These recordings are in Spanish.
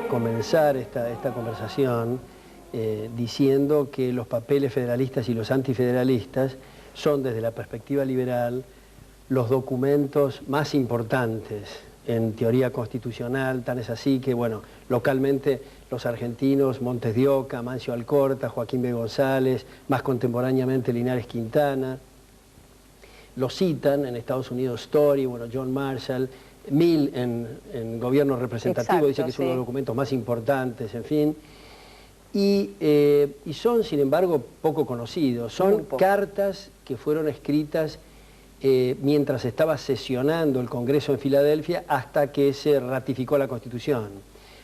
Comenzar esta conversación diciendo que los papeles federalistas y los antifederalistas son, desde la perspectiva liberal, los documentos más importantes en teoría constitucional. Tan es así que, bueno, localmente los argentinos, Montes de Oca, Mancio Alcorta, Joaquín B. González, más contemporáneamente Linares Quintana, lo citan. En Estados Unidos Story, bueno, John Marshall, Mill en gobierno representativo. Exacto, dice que es uno de los documentos más importantes, en fin. Y son, sin embargo, poco conocidos. Son cartas que fueron escritas mientras estaba sesionando el Congreso en Filadelfia hasta que se ratificó la Constitución.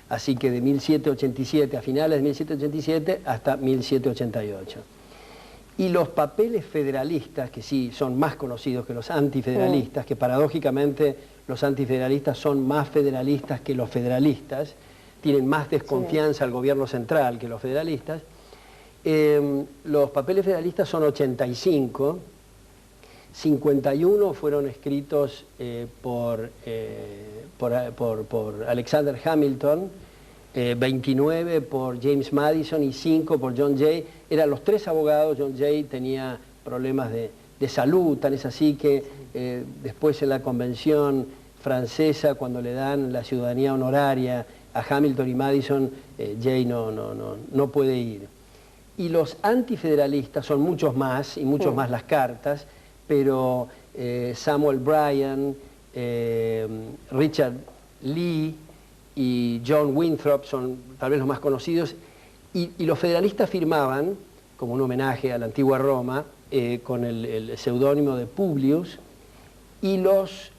Así que de 1787, a finales de 1787 hasta 1788. Y los papeles federalistas, que sí son más conocidos que los antifederalistas, que paradójicamente los antifederalistas son más federalistas que los federalistas, tienen más desconfianza al gobierno central que los federalistas. Los papeles federalistas son 85, 51 fueron escritos por Alexander Hamilton, 29 por James Madison y 5 por John Jay. Eran los tres abogados. John Jay tenía problemas de salud, tan es así que después en la convención francesa, cuando le dan la ciudadanía honoraria a Hamilton y Madison, Jay no puede ir. Y los antifederalistas son muchos más, y muchos más las cartas, pero Samuel Bryan, Richard Lee y John Winthrop son tal vez los más conocidos, y los federalistas firmaban, como un homenaje a la antigua Roma, con el seudónimo de Publius, y los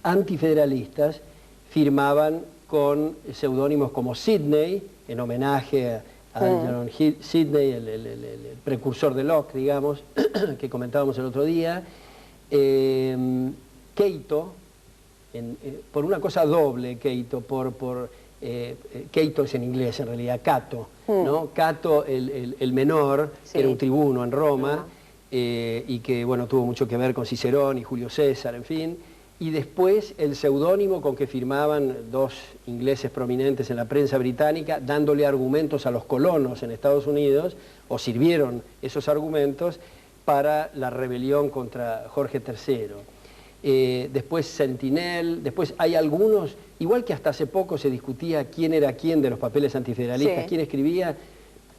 antifederalistas firmaban con seudónimos como Sidney, en homenaje a John Sidney, el precursor de Locke, digamos, que comentábamos el otro día, Cato, por una cosa doble, Cato, Cato es en inglés en realidad, Cato, ¿no? Cato el menor, sí, era un tribuno en Roma, y que, bueno, tuvo mucho que ver con Cicerón y Julio César, en fin. Y después el seudónimo con que firmaban dos ingleses prominentes en la prensa británica, dándole argumentos a los colonos en Estados Unidos, o sirvieron esos argumentos para la rebelión contra Jorge III. Después Sentinel, después hay algunos, igual que hasta hace poco se discutía quién era quién de los papeles antifederalistas, quién escribía.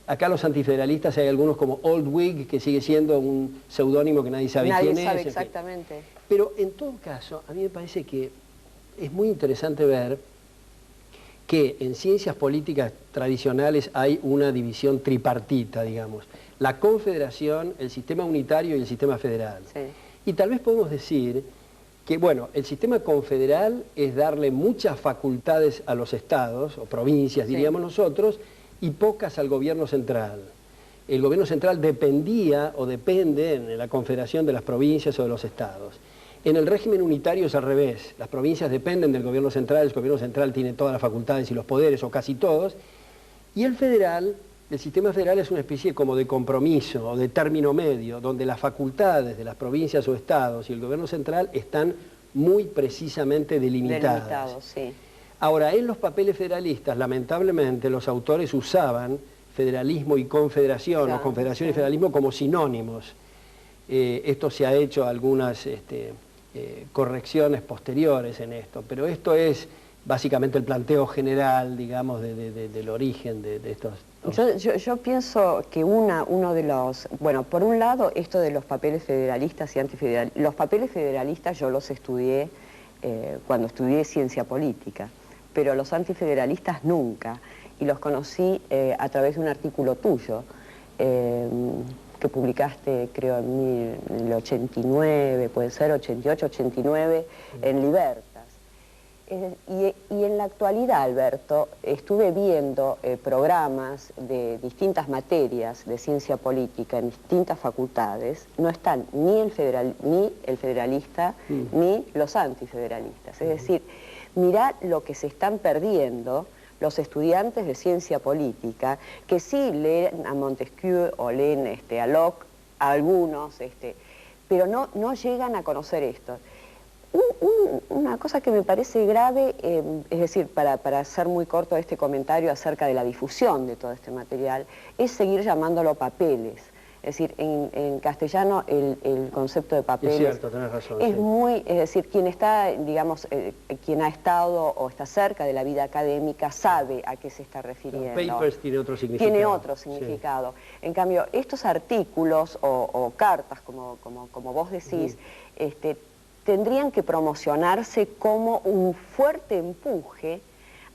Acá los antifederalistas hay algunos como Old Whig, que sigue siendo un seudónimo que nadie sabe quién es. Nadie sabe exactamente. Pero en todo caso, a mí me parece que es muy interesante ver que en ciencias políticas tradicionales hay una división tripartita, digamos. La confederación, el sistema unitario y el sistema federal. Sí. Y tal vez podemos decir que, bueno, el sistema confederal es darle muchas facultades a los estados, o provincias, diríamos nosotros, y pocas al gobierno central. El gobierno central dependía o depende en la confederación de las provincias o de los estados. En el régimen unitario es al revés. Las provincias dependen del gobierno central, el gobierno central tiene todas las facultades y los poderes, o casi todos. Y el federal, el sistema federal es una especie como de compromiso o de término medio, donde las facultades de las provincias o estados y el gobierno central están muy precisamente delimitadas. Sí. Ahora, en los papeles federalistas, lamentablemente, los autores usaban federalismo y confederación, claro, o confederación y federalismo como sinónimos. Esto se ha hecho algunas correcciones posteriores en esto, pero esto es básicamente el planteo general, digamos, del origen de estos. Yo pienso que uno de los, bueno, por un lado, esto de los papeles federalistas y antifederalistas. Los papeles federalistas yo los estudié cuando estudié ciencia política, pero los antifederalistas nunca, y los conocí a través de un artículo tuyo, que publicaste, creo, en el 89, puede ser, 88, 89, en Libertas. Y en la actualidad, Alberto, estuve viendo programas de distintas materias de ciencia política en distintas facultades. No están ni el federalista ni los antifederalistas. Es decir, mirá lo que se están perdiendo los estudiantes de ciencia política, que sí leen a Montesquieu o leen a Locke, a algunos, pero no llegan a conocer esto. Una cosa que me parece grave, es decir, para hacer muy corto este comentario acerca de la difusión de todo este material, es seguir llamándolo papeles. Es decir, en castellano el concepto de papeles es cierto, tenés razón, es sí. muy, es decir, quien está, digamos, quien ha estado o está cerca de la vida académica sabe a qué se está refiriendo. Papers tiene otro significado. Tiene otro significado. Sí. En cambio, estos artículos o cartas, como vos decís, tendrían que promocionarse como un fuerte empuje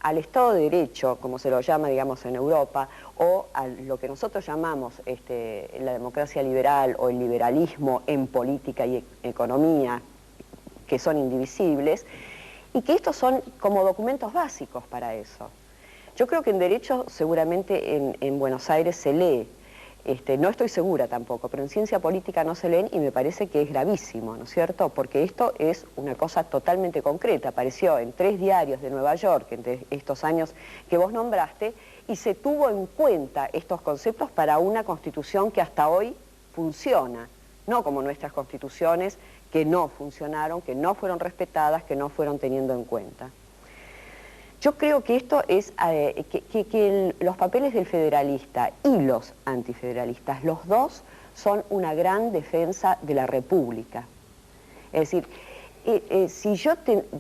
al Estado de Derecho, como se lo llama, digamos, en Europa, o a lo que nosotros llamamos la democracia liberal o el liberalismo en política y economía, que son indivisibles, y que estos son como documentos básicos para eso. Yo creo que en Derecho seguramente en Buenos Aires se lee, no estoy segura tampoco, pero en ciencia política no se leen y me parece que es gravísimo, ¿no es cierto? Porque esto es una cosa totalmente concreta, apareció en 3 diarios de Nueva York entre estos años que vos nombraste y se tuvo en cuenta estos conceptos para una constitución que hasta hoy funciona, no como nuestras constituciones que no funcionaron, que no fueron respetadas, que no fueron teniendo en cuenta. Yo creo que esto es que los papeles del federalista y los antifederalistas, los dos son una gran defensa de la República. Es decir, si yo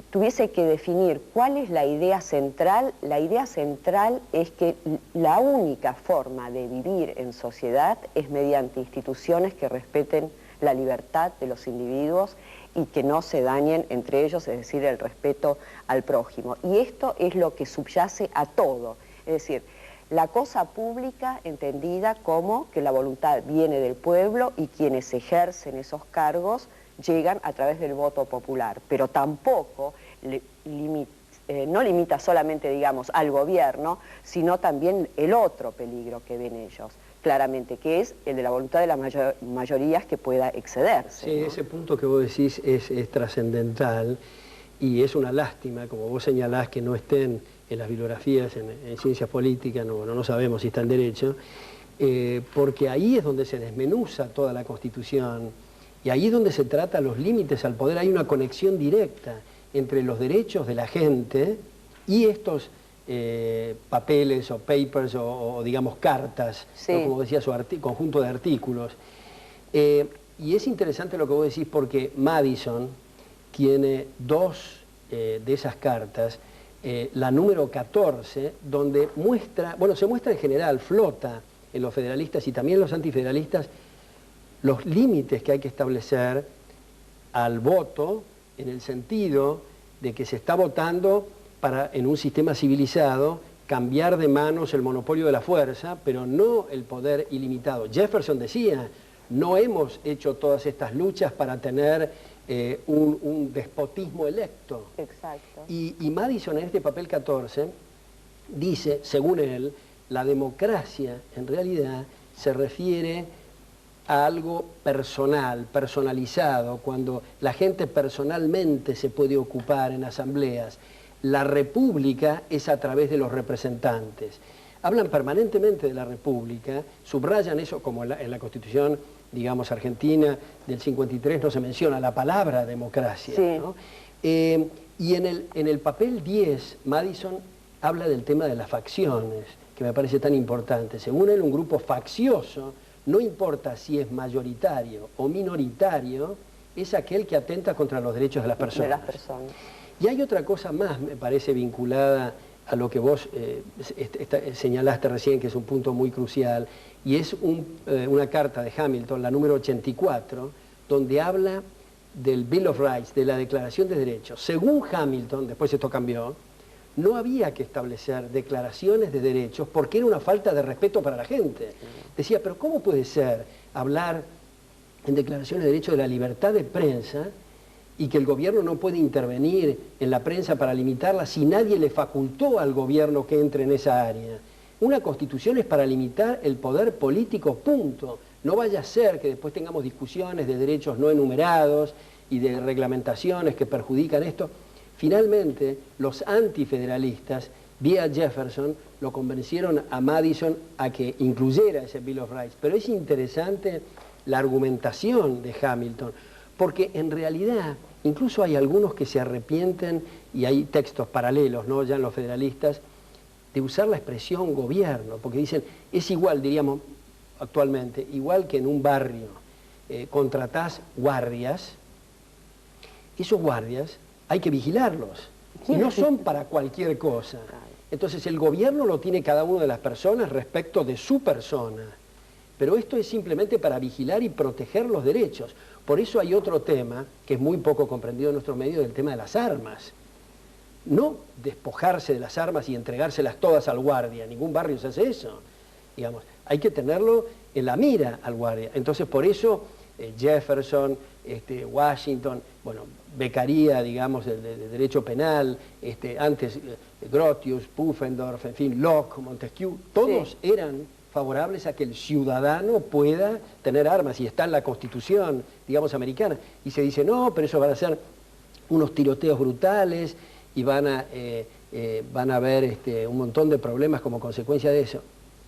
tuviese que definir cuál es la idea central es que la única forma de vivir en sociedad es mediante instituciones que respeten la libertad de los individuos y que no se dañen entre ellos, es decir, el respeto al prójimo. Y esto es lo que subyace a todo, es decir, la cosa pública entendida como que la voluntad viene del pueblo y quienes ejercen esos cargos llegan a través del voto popular, pero tampoco no limita solamente, digamos, al gobierno, sino también el otro peligro que ven ellos, claramente, que es el de la voluntad de las mayorías que pueda excederse. Sí, ¿no? Ese punto que vos decís es trascendental y es una lástima, como vos señalás, que no estén en las bibliografías en ciencias políticas, no sabemos si está en Derecho, porque ahí es donde se desmenuza toda la Constitución y ahí es donde se trata los límites al poder. Hay una conexión directa entre los derechos de la gente y estos papeles o papers o digamos cartas, sí, ¿no? Como decía, su conjunto de artículos. Y es interesante lo que vos decís porque Madison tiene 2 de esas cartas, la número 14, donde muestra, bueno, se muestra en general, flota en los federalistas y también en los antifederalistas, los límites que hay que establecer al voto en el sentido de que se está votando para, en un sistema civilizado, cambiar de manos el monopolio de la fuerza, pero no el poder ilimitado. Jefferson decía, no hemos hecho todas estas luchas para tener un despotismo electo. Exacto. Y Madison en este papel 14 dice, según él, la democracia en realidad se refiere a algo personal, personalizado, cuando la gente personalmente se puede ocupar en asambleas. La república es a través de los representantes. Hablan permanentemente de la república, subrayan eso como en la Constitución, digamos, argentina del 53 no se menciona la palabra democracia, sí, ¿no? Y en el papel 10, Madison habla del tema de las facciones, que me parece tan importante. Según él, un grupo faccioso, no importa si es mayoritario o minoritario, es aquel que atenta contra los derechos de las personas. Y hay otra cosa más, me parece, vinculada a lo que vos señalaste recién, que es un punto muy crucial, y es una carta de Hamilton, la número 84, donde habla del Bill of Rights, de la Declaración de Derechos. Según Hamilton, después esto cambió, no había que establecer declaraciones de derechos porque era una falta de respeto para la gente. Decía, pero ¿cómo puede ser hablar en declaraciones de derechos de la libertad de prensa y que el gobierno no puede intervenir en la prensa para limitarla si nadie le facultó al gobierno que entre en esa área? Una constitución es para limitar el poder político, punto. No vaya a ser que después tengamos discusiones de derechos no enumerados y de reglamentaciones que perjudican esto. Finalmente, los antifederalistas, vía Jefferson, lo convencieron a Madison a que incluyera ese Bill of Rights. Pero es interesante la argumentación de Hamilton, porque en realidad incluso hay algunos que se arrepienten, y hay textos paralelos, ¿no?, ya en los federalistas, de usar la expresión gobierno, porque dicen, es igual, diríamos actualmente, igual que en un barrio contratás guardias, esos guardias hay que vigilarlos, y no son para cualquier cosa. Entonces el gobierno lo tiene cada una de las personas respecto de su persona, pero esto es simplemente para vigilar y proteger los derechos. Por eso hay otro tema que es muy poco comprendido en nuestros medios, el tema de las armas. No despojarse de las armas y entregárselas todas al guardia, ningún barrio se hace eso, digamos. Hay que tenerlo en la mira al guardia. Entonces por eso Jefferson, Washington, bueno, Beccaria, digamos, de derecho penal, antes Grotius, Pufendorf, en fin, Locke, Montesquieu, todos eran favorables a que el ciudadano pueda tener armas, y está en la Constitución, digamos, americana. Y se dice, no, pero eso van a ser unos tiroteos brutales y van a haber un montón de problemas como consecuencia de eso.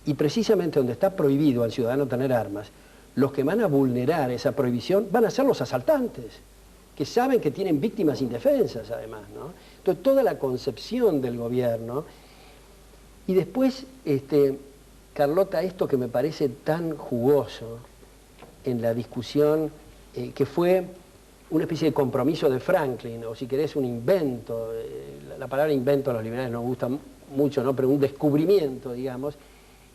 Y precisamente donde está prohibido al ciudadano tener armas, los que van a vulnerar esa prohibición van a ser los asaltantes, que saben que tienen víctimas indefensas además, ¿no? Entonces toda la concepción del gobierno, y después, Carlota, esto que me parece tan jugoso en la discusión, que fue una especie de compromiso de Franklin, o si querés un invento, la palabra invento a los liberales nos gusta mucho, ¿no?, pero un descubrimiento, digamos,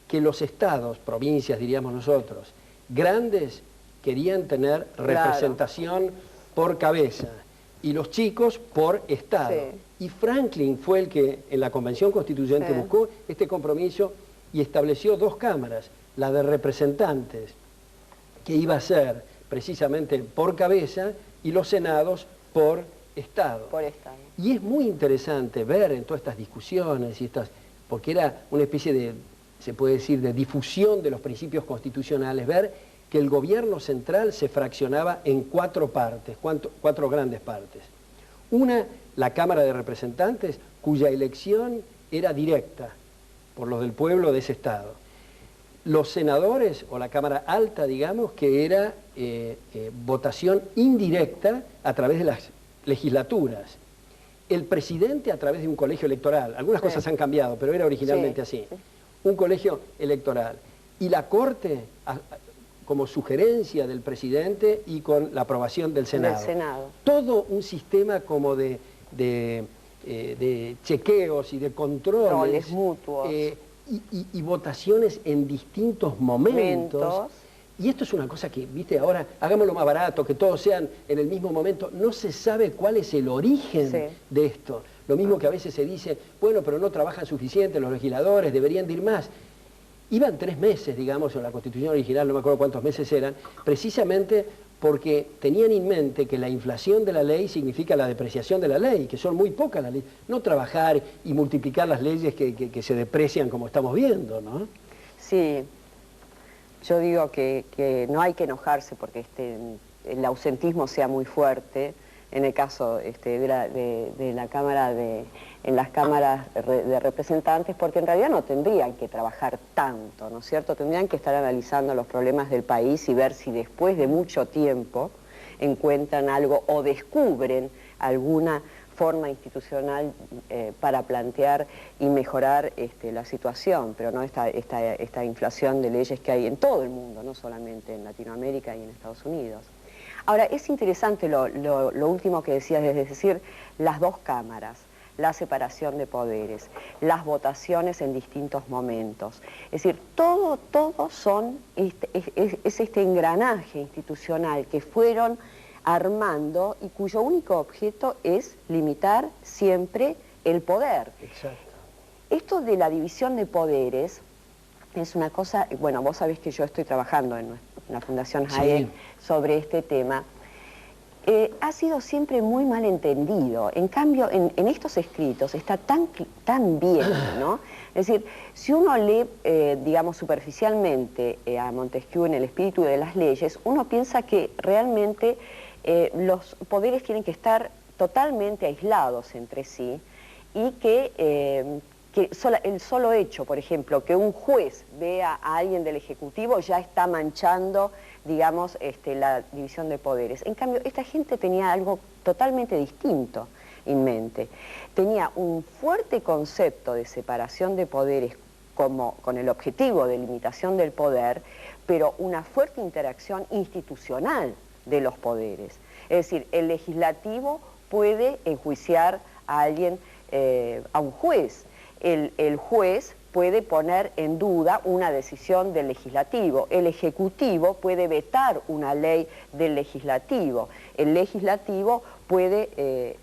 que los estados, provincias diríamos nosotros, grandes querían tener representación por cabeza y los chicos por estado. Sí. Y Franklin fue el que en la Convención Constituyente buscó este compromiso y estableció dos cámaras, la de representantes, que iba a ser precisamente por cabeza, y los senados por estado. Por estado. Y es muy interesante ver en todas estas discusiones, porque era una especie de, se puede decir, de difusión de los principios constitucionales, ver que el gobierno central se fraccionaba en cuatro partes, cuatro grandes partes. Una, la Cámara de Representantes, cuya elección era directa por los del pueblo de ese estado. Los senadores, o la Cámara Alta, digamos, que era votación indirecta a través de las legislaturas. El presidente a través de un colegio electoral. Algunas cosas han cambiado, pero era originalmente así. Un colegio electoral. Y la Corte como sugerencia del presidente y con la aprobación del Senado. Todo un sistema como de chequeos y de controles mutuos. Y votaciones en distintos momentos. Y esto es una cosa que, viste, ahora hagámoslo más barato, que todos sean en el mismo momento. No se sabe cuál es el origen de esto. Lo mismo que a veces se dice, bueno, pero no trabajan suficiente los legisladores, deberían de ir más. Iban 3 meses, digamos, en la Constitución original, no me acuerdo cuántos meses eran, precisamente porque tenían en mente que la inflación de la ley significa la depreciación de la ley, que son muy pocas las leyes. No trabajar y multiplicar las leyes que se deprecian como estamos viendo, ¿no? Sí, yo digo que no hay que enojarse porque el ausentismo sea muy fuerte. En el caso de la Cámara en las cámaras de representantes, porque en realidad no tendrían que trabajar tanto, ¿no es cierto? Tendrían que estar analizando los problemas del país y ver si después de mucho tiempo encuentran algo o descubren alguna forma institucional para plantear y mejorar la situación, pero no esta inflación de leyes que hay en todo el mundo, no solamente en Latinoamérica y en Estados Unidos. Ahora, es interesante lo último que decías, es decir, las dos cámaras, la separación de poderes, las votaciones en distintos momentos. Es decir, todo son, es este engranaje institucional que fueron armando y cuyo único objeto es limitar siempre el poder. Exacto. Esto de la división de poderes es una cosa, bueno, vos sabés que yo estoy trabajando en la Fundación Hayek sobre este tema. Ha sido siempre muy mal entendido. En cambio, en estos escritos está tan bien, ¿no? Es decir, si uno lee, digamos, superficialmente a Montesquieu en El espíritu de las leyes, uno piensa que realmente los poderes tienen que estar totalmente aislados entre sí y que el solo hecho, por ejemplo, que un juez vea a alguien del Ejecutivo ya está manchando, digamos, la división de poderes. En cambio, esta gente tenía algo totalmente distinto en mente. Tenía un fuerte concepto de separación de poderes con el objetivo de limitación del poder, pero una fuerte interacción institucional de los poderes. Es decir, el legislativo puede enjuiciar a alguien, a un juez. El juez puede poner en duda una decisión del legislativo. El ejecutivo puede vetar una ley del legislativo. El legislativo puede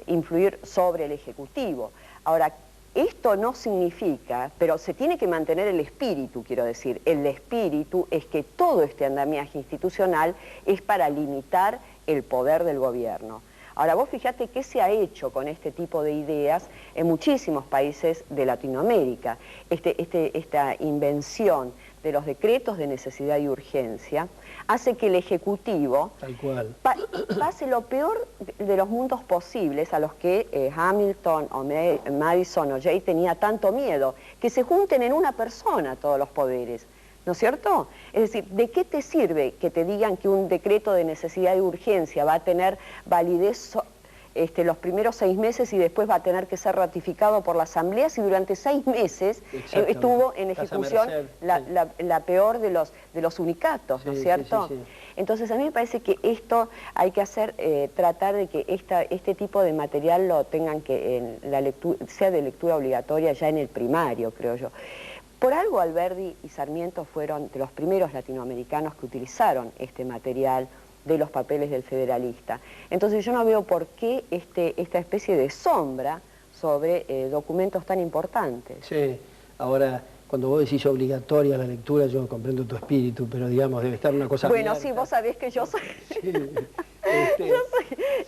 influir sobre el ejecutivo. Ahora, esto no significa, pero se tiene que mantener el espíritu, quiero decir. El espíritu es que todo este andamiaje institucional es para limitar el poder del gobierno. Ahora, vos fíjate qué se ha hecho con este tipo de ideas en muchísimos países de Latinoamérica. Esta invención de los decretos de necesidad y urgencia hace que el Ejecutivo tal cual pase lo peor de los mundos posibles a los que Hamilton o Madison o Jay tenía tanto miedo, que se junten en una persona todos los poderes. ¿No es cierto? Es decir, ¿de qué te sirve que te digan que un decreto de necesidad y urgencia va a tener validez los primeros 6 meses y después va a tener que ser ratificado por la Asamblea si durante 6 meses estuvo en ejecución la peor de los unicatos, ¿no es cierto? Sí. Entonces a mí me parece que esto hay que hacer, tratar de que este tipo de material lo tengan que, sea de lectura obligatoria ya en el primario, creo yo. Por algo Alberdi y Sarmiento fueron de los primeros latinoamericanos que utilizaron este material de los papeles del federalista. Entonces yo no veo por qué esta especie de sombra sobre documentos tan importantes. Sí, ahora cuando vos decís obligatoria la lectura, yo comprendo tu espíritu, pero digamos, debe estar una cosa bueno, abierta. sí, vos sabés que yo soy... Sí,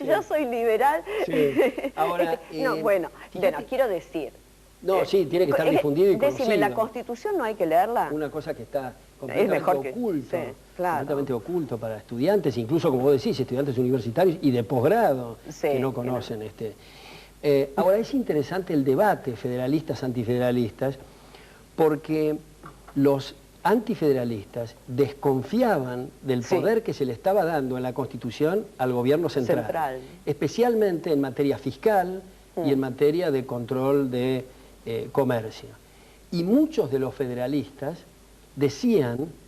yo soy liberal. Sí. Ahora, bueno, quiero decir... No, sí, tiene que estar difundido y conocido. Decime, ¿la Constitución no hay que leerla? Una cosa que está completamente oculto, completamente oculto para estudiantes, incluso, como vos decís, estudiantes universitarios y de posgrado que no conocen Ahora, es interesante el debate federalistas-antifederalistas, porque los antifederalistas desconfiaban del poder que se le estaba dando en la Constitución al gobierno central. Especialmente en materia fiscal y en materia de control de comercio. Y muchos de los federalistas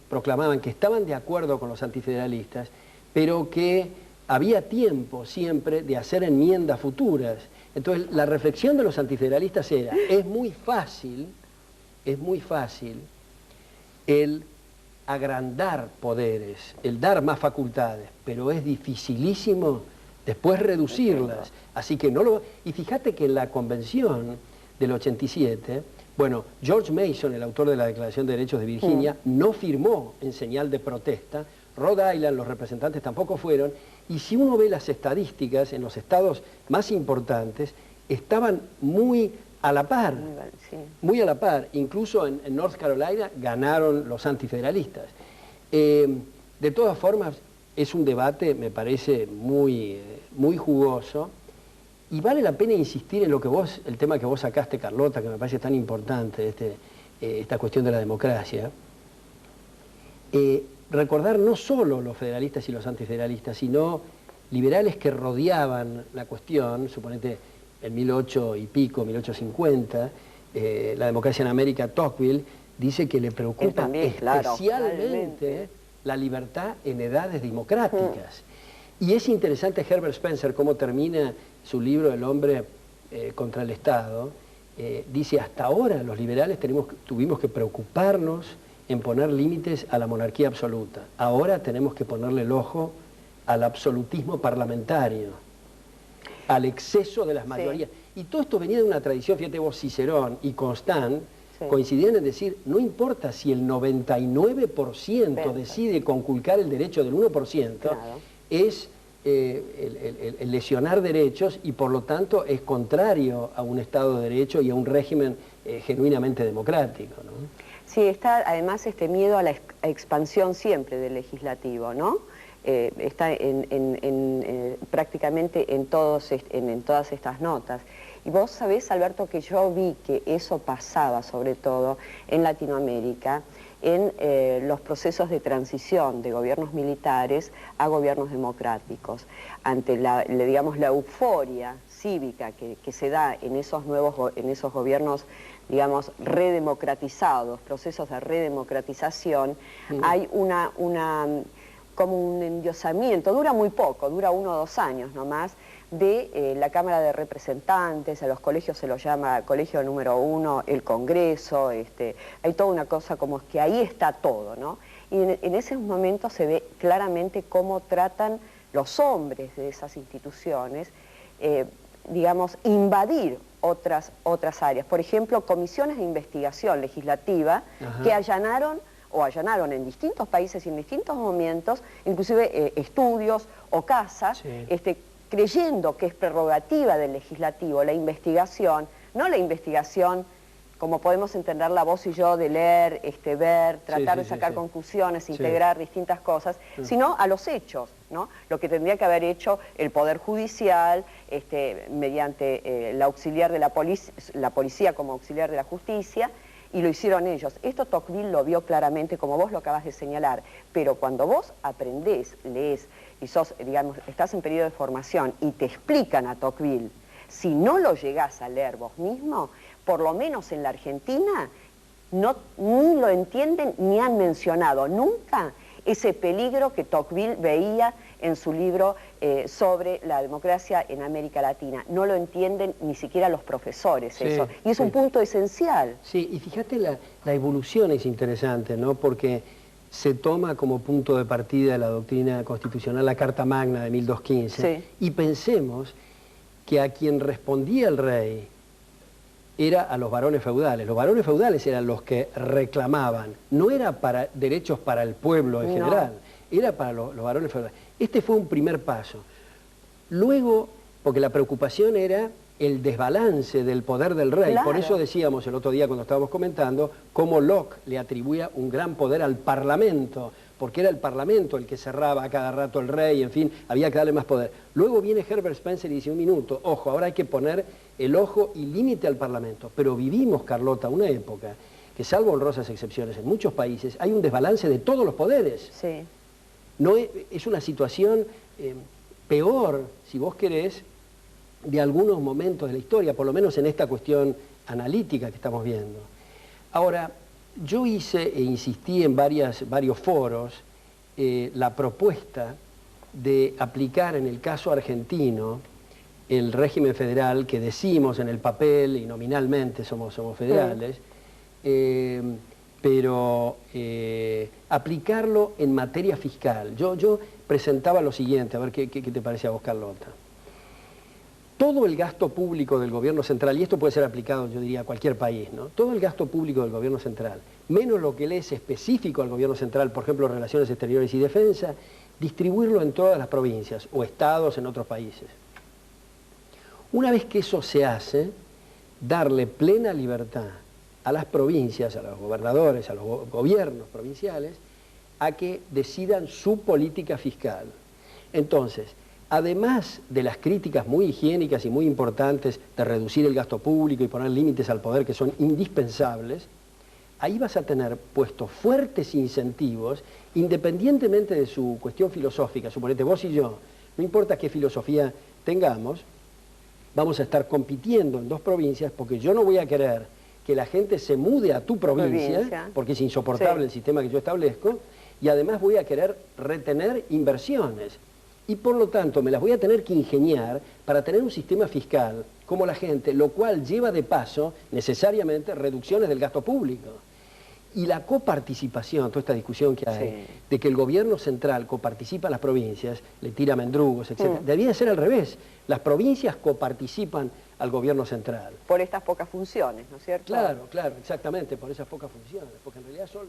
proclamaban que estaban de acuerdo con los antifederalistas, pero que había tiempo siempre de hacer enmiendas futuras. Entonces la reflexión de los antifederalistas era, es muy fácil el agrandar poderes, el dar más facultades, pero es dificilísimo después reducirlas. Así que no lo... Y fíjate que en la convención del 87, bueno, George Mason, el autor de la Declaración de Derechos de Virginia, no firmó en señal de protesta. Rhode Island, los representantes tampoco fueron, y si uno ve las estadísticas en los estados más importantes, estaban muy a la par, muy a la par. Incluso en North Carolina ganaron los antifederalistas. De todas formas, es un debate, me parece, muy jugoso, y vale la pena insistir en el tema que vos sacaste, Carlota, que me parece tan importante, esta cuestión de la democracia. Recordar no solo los federalistas y los antifederalistas, sino liberales que rodeaban la cuestión, suponete en 1850, la democracia en América, Tocqueville, dice que le preocupa especialmente la libertad en edades democráticas. Y es interesante Herbert Spencer cómo termina su libro El hombre contra el Estado. Dice, hasta ahora los liberales tuvimos que preocuparnos en poner límites a la monarquía absoluta. Ahora tenemos que ponerle el ojo al absolutismo parlamentario, al exceso de las mayorías. Y todo esto venía de una tradición, fíjate vos, Cicerón y Constant, sí, coincidían en decir, no importa si el 99% decide conculcar el derecho del 1%, claro, es el lesionar derechos y por lo tanto es contrario a un Estado de Derecho y a un régimen genuinamente democrático, ¿no? Sí, está además este miedo a la expansión siempre del legislativo, ¿no? Está prácticamente en todas estas notas. Y vos sabés, Alberto, que yo vi que eso pasaba sobre todo en Latinoamérica, en los procesos de transición de gobiernos militares a gobiernos democráticos. Ante digamos, la euforia cívica que se da en esos gobiernos, digamos, redemocratizados, procesos de redemocratización, hay como un endiosamiento, dura muy poco, dura 1 o 2 años nomás, de la Cámara de Representantes, a los colegios se los llama colegio número 1, el Congreso, hay toda una cosa como que ahí está todo, ¿no? Y en ese momento se ve claramente cómo tratan los hombres de esas instituciones, digamos, invadir otras áreas. Por ejemplo, comisiones de investigación legislativa que allanaron en distintos países y en distintos momentos, inclusive estudios o casas, sí, creyendo que es prerrogativa del legislativo la investigación, no la investigación como podemos entenderla vos y yo, de leer, ver, tratar de sacar conclusiones, integrar distintas cosas, sino a los hechos, ¿no? Lo que tendría que haber hecho el Poder Judicial, mediante la policía como auxiliar de la justicia, y lo hicieron ellos. Esto Tocqueville lo vio claramente, como vos lo acabas de señalar, pero cuando vos aprendés, lees y digamos, estás en periodo de formación y te explican a Tocqueville, si no lo llegás a leer vos mismo, por lo menos en la Argentina, ni lo entienden ni han mencionado nunca ese peligro que Tocqueville veía en su libro sobre la democracia en América Latina. No lo entienden ni siquiera los profesores, eso. Y es un punto esencial. Sí, y fíjate, la evolución es interesante, ¿no? Porque se toma como punto de partida la doctrina constitucional, la Carta Magna de 1215, y pensemos que a quien respondía el rey era a los varones feudales. Los varones feudales eran los que reclamaban, no era para derechos para el pueblo en general, era para los varones feudales. Este fue un primer paso. Luego, porque la preocupación era el desbalance del poder del rey, claro. Por eso decíamos el otro día cuando estábamos comentando cómo Locke le atribuía un gran poder al Parlamento, porque era el Parlamento el que cerraba a cada rato el rey, en fin, había que darle más poder. Luego viene Herbert Spencer y dice, un minuto, ojo, ahora hay que poner el ojo y límite al Parlamento. Pero vivimos, Carlota, una época que, salvo honrosas excepciones, en muchos países hay un desbalance de todos los poderes. Sí. No es una situación peor, si vos querés, de algunos momentos de la historia, por lo menos en esta cuestión analítica que estamos viendo. Ahora, yo hice e insistí en varios foros la propuesta de aplicar en el caso argentino el régimen federal que decimos en el papel y nominalmente somos federales, pero aplicarlo en materia fiscal. Yo presentaba lo siguiente, a ver qué te parece a vos, Carlota. Todo el gasto público del gobierno central, y esto puede ser aplicado, yo diría, a cualquier país, ¿no? Todo el gasto público del gobierno central, menos lo que le es específico al gobierno central, por ejemplo, relaciones exteriores y defensa, distribuirlo en todas las provincias o estados en otros países. Una vez que eso se hace, darle plena libertad a las provincias, a los gobernadores, a los gobiernos provinciales, a que decidan su política fiscal. Entonces, además de las críticas muy higiénicas y muy importantes de reducir el gasto público y poner límites al poder que son indispensables, ahí vas a tener puestos fuertes incentivos, independientemente de su cuestión filosófica. Suponete vos y yo, no importa qué filosofía tengamos, vamos a estar compitiendo en dos provincias porque yo no voy a querer que la gente se mude a tu provincia, porque es insoportable el sistema que yo establezco, y además voy a querer retener inversiones. Y por lo tanto me las voy a tener que ingeniar para tener un sistema fiscal como la gente, lo cual lleva de paso necesariamente reducciones del gasto público. Y la coparticipación, toda esta discusión que hay, Sí. de que el gobierno central coparticipa a las provincias, le tira mendrugos, etc. Debería ser al revés. Las provincias coparticipan al gobierno central. Por estas pocas funciones, ¿no es cierto? Claro, claro, exactamente, por esas pocas funciones, porque en realidad son...